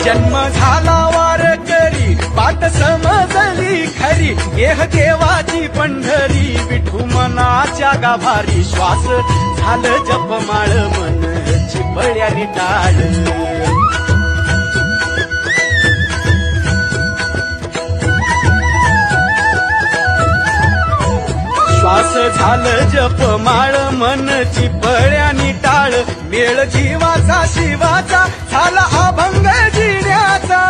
जन्म झाला वारकरी पाठ समजली खरी गेह देवाची पंढरी विठू मनाच्या गाभारी श्वास झालं जपमाळ मन चिपळ्याने टाळ श्वास झालं जपमाळ मन चिपळ्याने टाळ मेळ जीवाचा शिवाचा झाला अभंग जिण्याचा।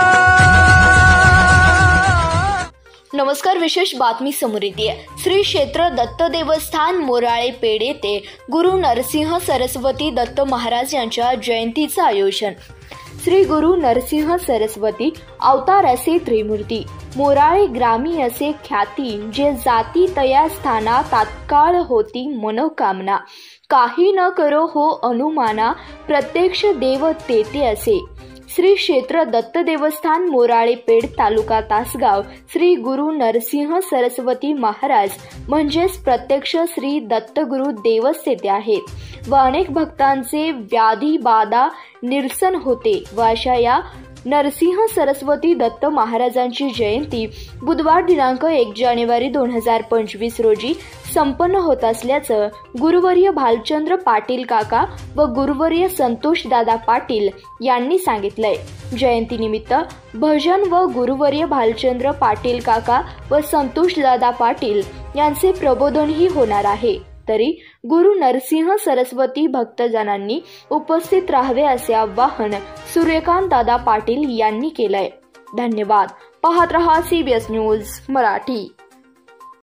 नमस्कार, विशेष बातमी समोर येते। श्री क्षेत्र दत्त देवस्थान मोराळे पेठ येथे गुरु नरसिंह सरस्वती दत्त महाराज यांच्या जयंतीचं आयोजन। श्री गुरु नरसिंह सरस्वती अवतार असे त्रिमूर्ती मोराळे ग्रामी असे ख्याती जे जाती तया स्थाना तात्काळ होती मनोकामना काही न करो हो अनुमाना प्रत्यक्ष देव तेथे असे। श्री क्षेत्र दत्त देवस्थान मोराळे पेठ तालुका तासगाव श्री गुरु नरसिंह सरस्वती महाराज म्हणजेच प्रत्यक्ष श्री दत्तगुरु देवच तेथे आहेत व अनेक भक्तांचे व्याधी बाधा निरसन होते व अशा या नरसिंह सरस्वती दत्त महाराजांची जयंती बुधवार दिनांक 1 जानेवारी 2025 रोजी संपन्न होत असल्याचं गुरुवर्य भालचंद्र पाटील काका व गुरुवर्य संतोष दादा पाटील यांनी सांगितलंय। जयंतीनिमित्त भजन व गुरुवर्य भालचंद्र पाटील काका व संतोष दादा पाटील यांचे प्रबोधनही होणार आहे। तरी गुरु नरसिंह सरस्वती भक्तजनांनी उपस्थित राहावे असे आवाहन सूर्यकांत दादा पाटील यांनी केलंय। धन्यवाद। पाहत रहा CBS न्यूज मराठी।